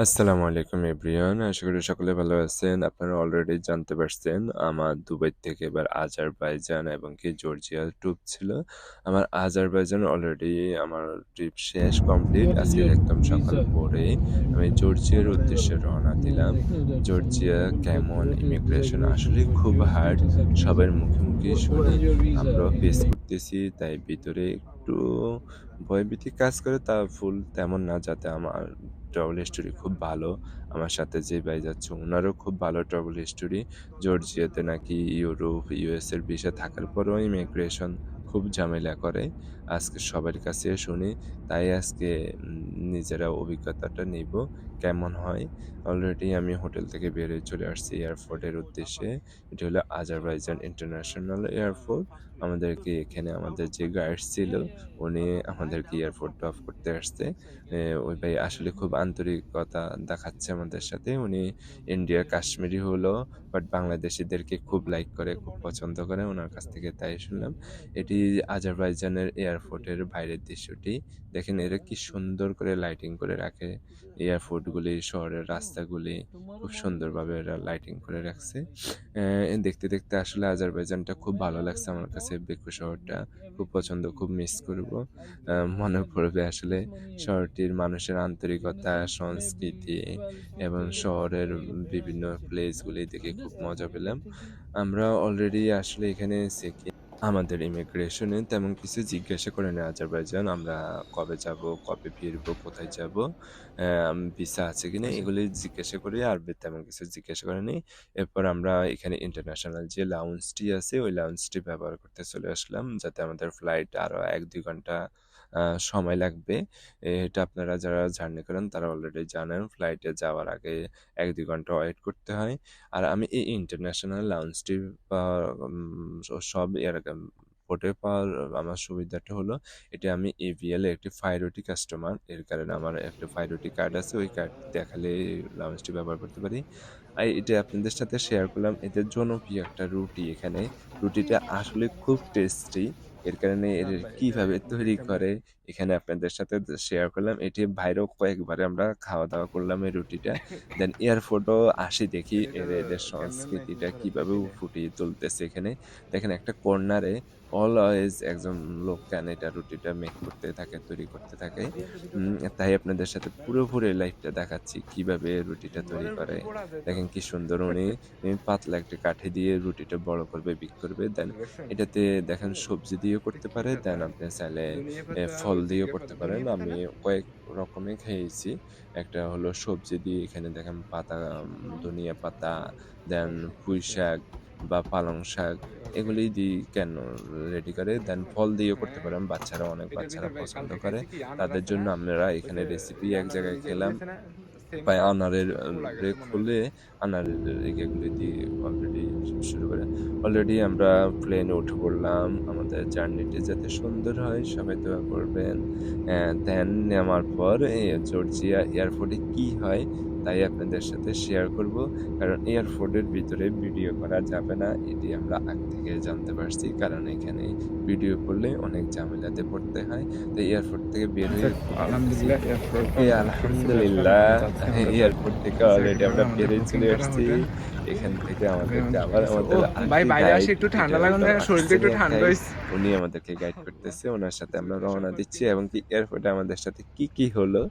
আসসালামু আলাইকুম এভরিওয়ান। আশা করি সকলে ভালো আছেন। আপনারা অলরেডি জানতে পারছেন আমার দুবাই থেকে এবার আজারবাইজান এবং কি জর্জিয়া ট্যুর ছিল। আমার আজারবাইজান অলরেডি আমার ট্রিপ শেষ কমপ্লিট। What is আজকে your একদম সকাল visa? ভোরে আমি জর্জিয়ার উদ্দেশ্যে রওনা দিলাম। জর্জিয়া কেমন What is visa immigration immigration আসলেই for খুব US হার্ড। citizens and সবার visas? মুখে, মুখেই What শুনি। is your visa আমরাও in ফেস India? করতেছি তাই ভিতরে একটু ভয়ভীতি কাজ করে তা ফুল তেমন না যাতে আমার ট্রাভেল হিস্টোরি খুব ভালো। আমার সাথে যে ভাই যাচ্ছে উনারও খুব ভালো ট্রাভেল হিস্টোরি। জর্জিয়াতে নাকি ইউরোপ, ইউএস এর ভিসা থাকার পরেও ইমিগ্রেশন খুব ঝামেলা করে। আজকে সবার কাছে শুনি। তাই আজকে নিজেরা অভিজ্ঞতাটা নিবো কেমন হয়। অলরেডি আমি হোটেল থেকে বের হয়ে চলে আসছি এয়ারপোর্টের উদ্দেশ্যে। এটি হলো আজারবাইজান ইন্টারন্যাশনাল এয়ারপোর্ট। আমাদেরকে এখানে আমাদের যে গাইড ছিল উনি আমাদেরকে এয়ারপোর্ট ড্রপ করতে আসছে। ওই ভাই আসলে খুব আন্তরিকতা দেখাচ্ছে আমাদের সাথে। উনি ইন্ডিয়ার কাশ্মীরি হলেও বাট বাংলাদেশীদেরকে খুব লাইক করে, খুব পছন্দ করে। উনার কাছ থেকে তাই শুনলাম। এটি আজারবাইজানের এয়ারপোর্টের বাইরের দৃশ্যটি। দেখেন এরা কি সুন্দর করে লাইটিং করে রাখে। এয়ারপোর্টগুলি, শহরের রাস্তাগুলি খুব সুন্দরভাবে এরা লাইটিং করে রাখছে। দেখতে, দেখতে আসলে আজারবাইজানটা খুব ভালো লাগছে আমার কাছে। বেকু শহরটা খুব পছন্দ, খুব মিস করব। মনে পড়বে আসলে শহরটির মানুষের আন্তরিকতা, সংস্কৃতি এবং শহরের বিভিন্ন প্লেসগুলি দেখে খুব মজা পেলাম। আমরা অলরেডি আসলে এখানে আমাদের ইমিগ্রেশনে তেমন কিছু জিজ্ঞাসা করেনি আজারবাইজান। আমরা কবে যাবো, কবে ফিরবো, কোথায় যাবো, ভিসা আছে কিনা এগুলি জিজ্ঞাসা করি। আর তেমন কিছু জিজ্ঞাসা করেনি। এরপর আমরা এখানে ইন্টারন্যাশনাল যে লাউঞ্জটি আছে ওই লাউঞ্জটি ব্যবহার করতে চলে আসলাম। যাতে আমাদের ফ্লাইট আরো ১-২ ঘন্টা আ সময় লাগবে। এটা আপনারা যারা জার্নি করেন তারা অলরেডি জানেন ফ্লাইটে যাওয়ার আগে ১-২ ঘন্টা ওয়েট করতে হয়। আর আমি এই ইন্টারন্যাশনাল লাউঞ্জটি পাওয়ার সব পোর্টে পাওয়ার আমার সুবিধাটা হলো এটা আমি এভিএল এর একটি প্রায়োরিটি কাস্টমার। এর কারণে আমার একটা প্রায়োরিটি কার্ড আছে। ওই কার্ড দেখালে লাউঞ্জটি ব্যবহার করতে পারি। এটা আপনাদের সাথে শেয়ার করলাম। এদের জনপ্রিয় একটা রুটি এখানে। রুটিটা আসলে খুব টেস্টি। এর কারণে এর কিভাবে তৈরি করে এখানে আপনাদের সাথে শেয়ার করলাম। এটি বাইরেও কয়েকবার আমরা খাওয়া-দাওয়া করলাম এই রুটিটা। দেন এয়ারপোর্টেও আসি দেখি এদের সংস্কৃতিটা কিভাবে ফুটিয়ে তুলতেছে এখানে। দেখেন একটা কর্নারে অলওয়েজ একজন লোক এটা রুটিটা মেক করতে থাকে, তৈরি করতে থাকে। তাই আপনাদের সাথে পুরোপুরি লাইভটা দেখাচ্ছি কিভাবে রুটিটা তৈরি করে। দেখেন কি সুন্দর উনি পাতলা একটা কাঠি দিয়ে রুটিটা বড় করবে, বিগ করবে। দেন এটাতে দেখেন সবজি দিয়েও করতে পারে। দেন আপনি চাইলে ফল দিয়েও করতে পারেন। আমি কয়েক রকমে খেয়েছি। একটা হলো সবজি দিয়ে এখানে দেখেন পাতা, ধনিয়া পাতা, দেন পুঁইশাক বা পালং শাক এগুলি দিয়ে রেডি করে। দেন ফল দিয়েও করতে পারেন। অনেক বাচ্চারা পছন্দ করে। তাদের জন্য আমরা এখানে রেসিপি এক জায়গায় খেলাম। প্রায় আনারের খুলে আনারের ইয়েগুলি দিয়ে অলরেডি শুরু করে। অলরেডি আমরা প্লেনে উঠে পড়লাম। আমাদের জার্নিটি যাতে সুন্দর হয় সবাই দোয়া করবেন। দেন নেওয়ার পর জর্জিয়া এয়ারপোর্টে কি হয় তাই আপনাদের সাথে শেয়ার করব। কারণ এয়ারপোর্টের ভিতরে ভিডিও করা যাবে না। এটি আমরা আগ থেকে জানতে পারছি। কারণ এখানে ভিডিও করলে অনেক ঝামেলাতে পড়তে হয়। তো এয়ারপোর্ট থেকে বের হয়ে খুব বলতেছি আলহামদুলিল্লাহ এয়ারপোর্ট ওকে আমরা ফিরে চলে আসলাম। আলহামদুলিল্লাহ। তো আজকে আমাদের এয়ারপোর্ট থেকে অলরেডি সেকেন্ড আমরা হবে আমাদের বের হয়ে বুকিং চলে করা আসছি। হোটেল। এখান থেকে ওখানে আমাদেরকে আমাদের আবার গেছে ও আমাদের ভাই আরেকটি বাইরে আসে গাইড, একটু এটা ঠান্ডা লাগুন হলো না, শরীরটা একটু পাকিস্তানি এক ঠান্ডা গাইড। হইছে। উনি আমাদেরকে গাইড করতেছে। উনার সাথে আমরা রওনা দিচ্ছি এবং কি এয়ারপোর্টে আমাদের সাথে কি হলো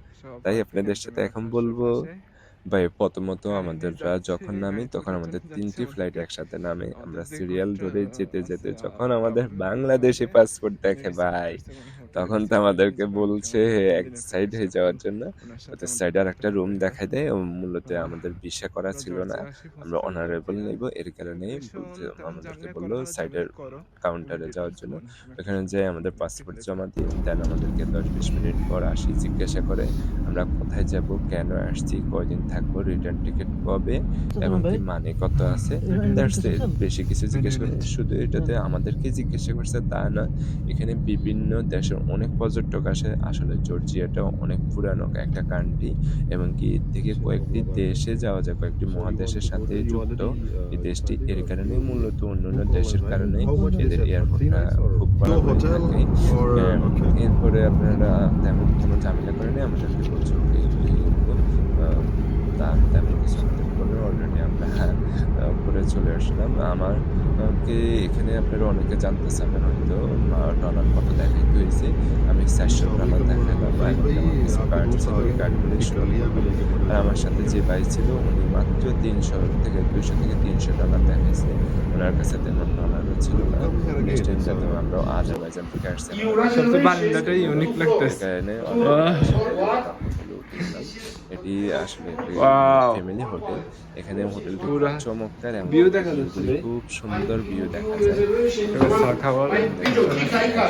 তাই সবার আপনাদের সাথে ক্যান্টনমেন্টের এখন পাশে বলবো। পাশে ভাই প্রথমত কাহিনী আমাদেররা যাচ্ছে, যখন নামি গাড়িতে তখন উঠে আমাদের চলে ৩ যাচ্ছে টি ফ্লাইট ওদিকে। একসাথে নামে। আমাদের আমরা যে সিরিয়াল গ্রুপটা ধরে যেতে, আছে যেতে যখন আমাদের ট্রাভেল বাংলাদেশি তাদের পাসপোর্ট উনি দেখে রিসিভ ভাই, করছে মানে হোটেলে তখন তো রিসিভ করে আমাদেরকে নিয়েছে আমাদেরকে বলছে আমাদের ৩ এক দিনের সাইড প্যাকেজটা হয়ে ফুল। যাওয়ার জন্য। ওনার সাথে ওদের আমাদের সাইডে কথা আরেকটা রুম বলতে দেখায় দেয়। মূলত তো আমাদের ভিসা করা আমরা ছিল না। জর্জিয়া আসি আমরা পৌঁছালাম অনারেবল জর্জিয়া নিব। এর কারণেই ইমিগ্রেশন। বলতে তেমন আমাদেরকে ঝামেলায় বলল পড়লে না, সাইডের জয়েন করো কাউন্টারে যাওয়ার জন্য। ডিটেলসগুলো আমরা ওখানে দিয়ে যেয়ে দিব আমাদের পাসপোর্ট ডিসপ্লেতে। জমা দিই। দেন আমাদেরকে ১০-২০ মিনিট পর আসি জিজ্ঞাসা করে আমরা কোথায় যাবো, কেন আসছি, কয়দিন থাকবো, রিটার্ন টিকেট কবে এবং কি মানি কত আছে। That's it. বেশি কিছু জিজ্ঞেস মেনে করেনি। নিচ্ছি। শুধু এটাতে আমাদেরকে জিজ্ঞাসা করছে তা না। এখানে বিভিন্ন দেশের অনেক পর্যটক আসে। আসলে জর্জিয়াটাও অনেক পুরানো একটা কান্ট্রি এবং কি এর থেকে Shit, no কয়েকটি problem. দেশে যাওয়া যায়, কয়েকটি So you want মহাদেশের to go সাথে there? You যুক্ত already এই দেশটি। decided এর or কারণেই you মূলত অন্যান্য book দেশের online, right? কারণেই How much they এদের said? For three এয়ারপোর্টটা nights or খুব no বড়াবড়ি hotel থাকে। or okay. এরপরে আপনারা তেমন কোনো ঝামেলা করে নাই। আমাদেরকে বলছে, "ওকে, we will go." চলে আসলাম। আমাকে এখানে আপনারা অনেকে জানতে চাবেন হয়তো ডলার কত দেখাইতে হইছে। আমি $৪০০ দেখাইলাম। এখন আমার কিছু কার্ড ছিল, ওই কার্ডগুলো শো করলাম। আর আমার সাথে যে ভাই ছিল উনি মাত্র ৩০০ থেকে $২০০ দেখাইছে। উনার কাছে তেমন ডলারও ছিল না। নেক্সট টাইম যাতে আমরা আজারবাইজান থেকে আসছি আমাদের সবচেয়ে কাছে বারান্দাটাই ইউনিক লাগতেছে। এখানে অনেক মানুষের সাথে আমরা হোটেলে উঠে গেলাম। এটি আসলে একটি ওয়াও! Family hotel. এখানে হোটেলটি খুব পুরা চমৎকার, ভিউ এমনকি দেখা যাচ্ছে ভিউগুলি ভাই। খুব সুন্দর ভিউ দেখা যায়। এবার চা খাওয়ার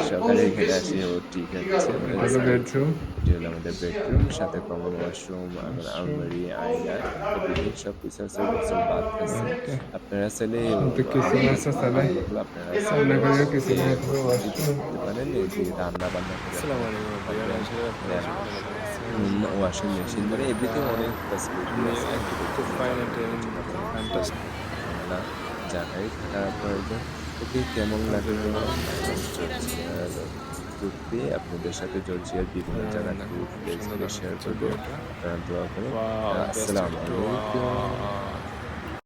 সকালে এখানে আসি ও টি খাচ্ছে। এটা হলো বেডরুম। এটি হলো আমাদের বেডরুম, সাথে কমন ওয়াশরুম, আলমারি, আয়না, এভরিথিং সবকিছু আছে। গোসল বাথ আছে। ওকে। আপনারা চাইলে কিন্তু কিচেন আছে চাইলে available আপনারা সামনে চাইলে করেও কিচেন এই আছে, হোটেলটিতে ওয়াশরুম। থাকতে পারেন। এটি রান্না-বান্না করে আসসালামু আপনারা আলাইকুম খেতে ভাইয়া, পারবেন। আশা করি আপনারা দেন সকলে ভালো আছেন। ওয়াশিং মেশিন মানে এভরিথিং অনেক ফ্যাসিলিটি আমি আছে। একটা এগুলোর খুব জন্য ফাইন যাদের একটা জন্য ফ্যান্টাস্টিক ঝামেলা জায়গায় থাকা প্রয়োজন। ওকে, কেমন লাগলো জর্জিয়ার ট্যুরটি? আপনাদের সাথে জর্জিয়ার বিভিন্ন জায়গার দেখো ট্যুর খুব সুন্দর প্লেসগুলো শেয়ার দেখাচ্ছে করব। ভিউটা। আপনারা দোয়া করেন। ওয়াও! বেস্ট আসসালামু একটু আলাইকুম।